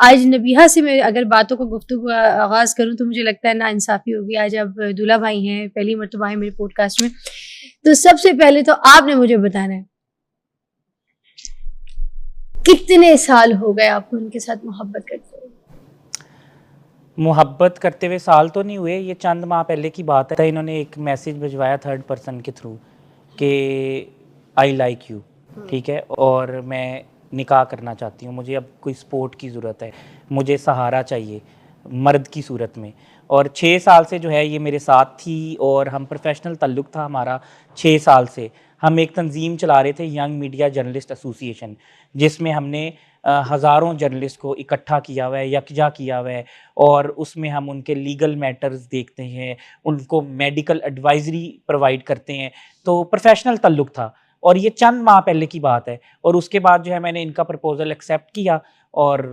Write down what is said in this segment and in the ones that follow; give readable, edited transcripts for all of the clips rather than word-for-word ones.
आज नबीहा से मैं अगर बातों को गुफ्तगू का आगाज करूं तो मुझे लगता है ना इंसाफी होगी। आज आप दूल्हा भाई हैं, पहली मर्तबा है मेरे पॉडकास्ट में, तो सबसे पहले तो आपने मुझे बताना है कितने साल हो गए आपको उनके साथ मोहब्बत करते हुए? मोहब्बत करते हुए साल तो नहीं हुए, ये चंद माह पहले की बात है। इन्होंने एक मैसेज भिजवाया थर्ड पर्सन के थ्रू कि आई लाइक यू, ठीक है, और मैं निकाह करना चाहती हूँ, मुझे अब कोई सपोर्ट की ज़रूरत है, मुझे सहारा चाहिए मर्द की सूरत में। और 6 साल से जो है ये मेरे साथ थी और हम प्रोफेशनल ताल्लुक़ था हमारा 6 साल से। हम एक तंजीम चला रहे थे, यंग मीडिया जर्नलिस्ट एसोसिएशन, जिसमें हमने हज़ारों जर्नलिस्ट को इकट्ठा किया हुआ है, यकजा किया हुआ है, और उसमें हम उनके लीगल मैटर्स देखते हैं, उनको मेडिकल एडवाइजरी प्रोवाइड करते हैं। तो प्रोफेशनल ताल्लुक़ था और ये चंद माह पहले की बात है। और उसके बाद जो है मैंने इनका प्रपोज़ल एक्सेप्ट किया और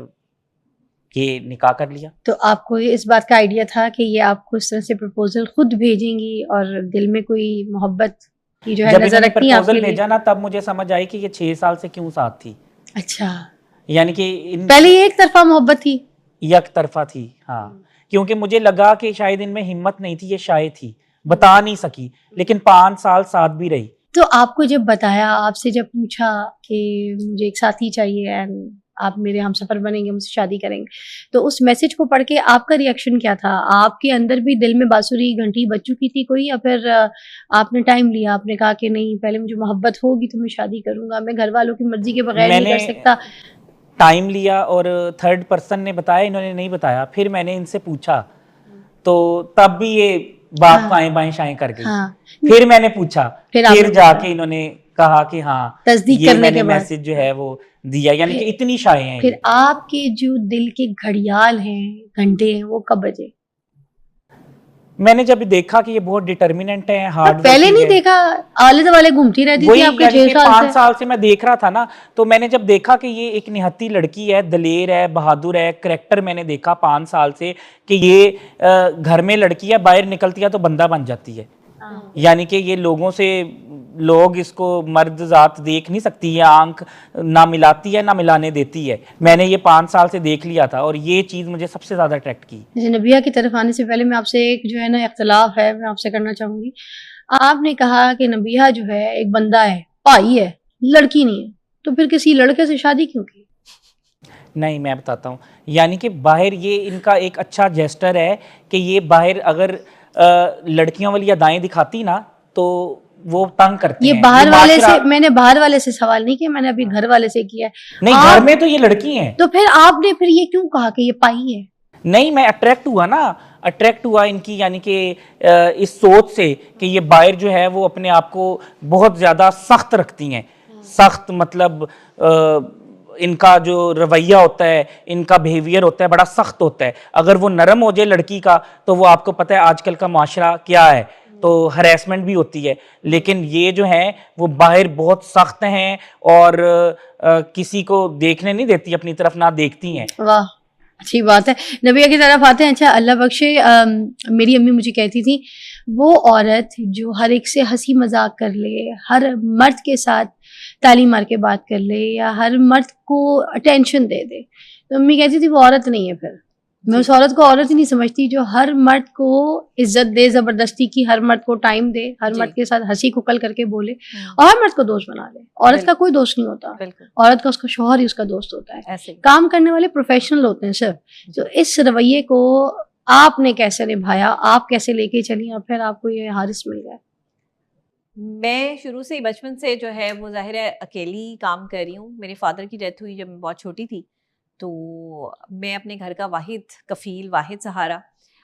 ये निकाह कर लिया। तो आपको इस बात का आइडिया था कि ये आपको इस तरह से प्रपोजल खुद भेजेंगी और दिल में कोई मोहब्बत की जो है जब नजर इन्होंने रखती हैं आपके प्रपोज़ल लिए? भेजा ना, तब मुझे समझ आई कि ये 6 साल से क्यों साथ थी। अच्छा, यानी कि पहले ये एक तरफा मोहब्बत थी? एक तरफा थी, हाँ। क्योंकि मुझे लगा कि शायद इनमें हिम्मत नहीं थी, ये शाय थी, बता नहीं सकी, लेकिन 5 साल साथ भी रही। तो आपको जब बताया, आपसे जब पूछा कि मुझे एक साथी चाहिए एंड आप मेरे हमसफर बनेंगे, मुझसे शादी करेंगे, तो उस मैसेज को पढ़ के आपका रिएक्शन क्या था? आपके अंदर भी दिल में बांसुरी घंटी बज चुकी थी कोई, या फिर आपने टाइम लिया, आपने कहा कि नहीं पहले मुझे मोहब्बत होगी तो मैं शादी करूंगा, मैं घर वालों की मर्जी के बगैर नहीं कर सकता? टाइम लिया और थर्ड पर्सन ने बताया, इन्होंने नहीं बताया। फिर मैंने इनसे पूछा तो तब भी ये बात हाँ, पाएं बाएं शाएं कर गई। हाँ, फिर मैंने पूछा, फिर जाके इन्होंने कहा कि हाँ तस्दीक ये करने मैंने के बाद मैसेज जो है वो दिया, यानी कि इतनी शाये हैं। फिर आपके जो दिल के घड़ियाल हैं, घंटे हैं, वो कब बजे? मैंने जब देखा कि ये बहुत डिटर्मिनेंट है, हार्ड वर्किंग है। पहले नहीं देखा, आले दुआले घूमती रहती थी आपके 6 साल से? 5 साल से मैं देख रहा था ना, तो मैंने जब देखा कि ये एक निहत्ती लड़की है, दलेर है, बहादुर है, करैक्टर मैंने देखा 5 साल से कि ये घर में लड़की है, बाहर निकलती है तो बंदा बन जाती है। यानी कि ये लोग इसको मर्द जात देख नहीं सकती है, आंख ना मिलाती है ना मिलाने देती है। मैंने ये 5 साल से देख लिया था और ये चीज़ मुझे सबसे ज़्यादा अट्रैक्ट की। जैसे नबिया की तरफ आने से पहले मैं आपसे एक जो है ना इख्तलाफ है, मैं आपसे करना चाहूंगी। आपने कहा कि नबिया जो है एक बंदा है, भाई है, लड़की नहीं है, तो फिर किसी लड़के से शादी क्यों की? नहीं, मैं बताता हूँ। यानी कि बाहर ये इनका एक अच्छा जेस्टर है कि ये बाहर अगर लड़कियों वाली अदाएं दिखाती ना तो वो तंग करते ये हैं। बाहर वाले से, मैंने बाहर वाले से सवाल नहीं किया, मैंने अभी घर वाले से किया है। नहीं, घर में तो ये लड़की है। तो फिर आपने फिर ये क्यों कहा कि ये पाई है? नहीं, मैं अट्रैक्ट हुआ इनकी, यानी कि इस सोच से कि ये बाहर जो है वो अपने आप को बहुत ज़्यादा सख्त रखती हैं। सख्त मतलब इनका जो रवैया होता है, इनका बिहेवियर होता है, बड़ा सख्त होता है। अगर वो नरम हो जाए लड़की का, तो वो आपको पता है आजकल का माशरा क्या है, तो हरेसमेंट भी होती है। लेकिन ये जो है वो बाहर बहुत सख्त हैं और किसी को देखने नहीं देती, अपनी तरफ ना देखती हैं। वाह, अच्छी बात है। नबिया की तरफ आते हैं। अच्छा, अल्लाह बख्शे, मेरी अम्मी मुझे कहती थी, वो औरत जो हर एक से हंसी मजाक कर ले, हर मर्द के साथ ताली मार के बात कर ले, या हर मर्द को अटेंशन दे दे, तो अम्मी कहती थी वो औरत नहीं है। फिर मैं उस औरत को औरत ही नहीं समझती जो हर मर्द को इज्जत दे, जबरदस्ती की, हर मर्द को टाइम दे, हर मर्द के साथ हंसी खुकल करके बोले और हर मर्द को दोस्त बना ले। औरत का कोई दोस्त नहीं होता, औरत का उसका शौहर ही उसका दोस्त होता है। काम करने वाले प्रोफेशनल होते हैं सिर्फ। तो इस रवैये को आपने कैसे निभाया, आप कैसे लेके चली और फिर आपको ये हारिस मिल गया? मैं शुरू से ही, बचपन से जो है वो ज़ाहिर है अकेली काम कर रही हूँ। मेरे फादर की डेथ हुई जब मैं बहुत छोटी थी, तो मैं अपने घर का वाहिद कफ़ील, वाहिद सहारा,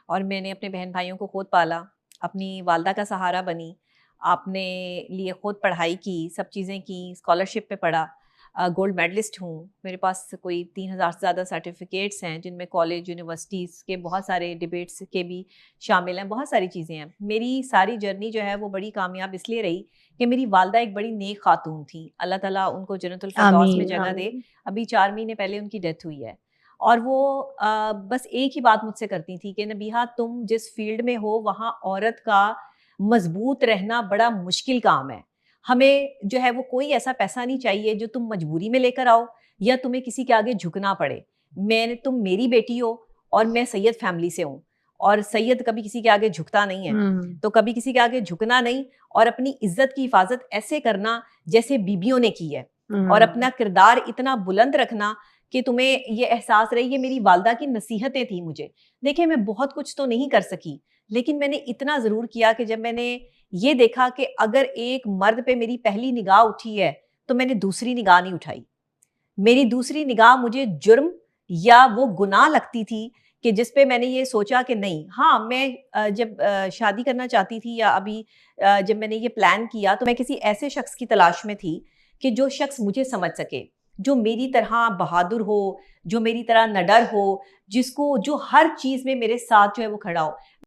और मैंने अपने बहन भाइयों को खुद पाला, अपनी वालदा का सहारा बनी, आपने लिए खुद पढ़ाई की, सब चीज़ें की, स्कॉलरशिप पे पढ़ा, गोल्ड मेडलिस्ट हूँ। मेरे पास कोई 3000 से ज़्यादा सर्टिफिकेट्स हैं, जिनमें कॉलेज, यूनिवर्सिटीज़ के बहुत सारे डिबेट्स के भी शामिल हैं, बहुत सारी चीज़ें हैं। मेरी सारी जर्नी जो है वो बड़ी कामयाब इसलिए रही कि मेरी वालदा एक बड़ी नेक खातून थी। अल्लाह ताला उनको जन्नतुल फिरदौस में जगह दे। अभी 4 महीने पहले उनकी डेथ हुई है, और वो बस एक ही बात मुझसे करती थी कि नबीहा, तुम जिस फील्ड में हो वहाँ औरत का मजबूत रहना बड़ा मुश्किल काम है। हमें जो है वो कोई ऐसा पैसा नहीं चाहिए जो तुम मजबूरी में लेकर आओ या तुम्हें किसी के आगे झुकना पड़े। तुम मेरी बेटी हो और मैं सैयद फैमिली से हूँ, और सैयद कभी किसी के आगे झुकता नहीं है, तो कभी किसी के आगे झुकना नहीं और अपनी इज्जत की हिफाजत ऐसे करना जैसे बीबियों ने की है, और अपना किरदार इतना बुलंद रखना कि तुम्हें ये एहसास रहे। ये मेरी वालदा की नसीहतें थी मुझे। देखिए, मैं बहुत कुछ तो नहीं कर सकी, लेकिन मैंने इतना ज़रूर किया कि जब मैंने ये देखा कि अगर एक मर्द पे मेरी पहली निगाह उठी है तो मैंने दूसरी निगाह नहीं उठाई। मेरी दूसरी निगाह मुझे जुर्म या वो गुनाह लगती थी कि जिस पे मैंने ये सोचा कि नहीं, हाँ, मैं जब शादी करना चाहती थी या अभी जब मैंने ये प्लान किया तो मैं किसी ऐसे शख्स की तलाश में थी कि जो शख्स मुझे समझ सके, जो मेरी तरह बहादुर हो, जो मेरी तरह निडर हो, जो हर चीज़ में मेरे साथ जो है वो खड़ा हो।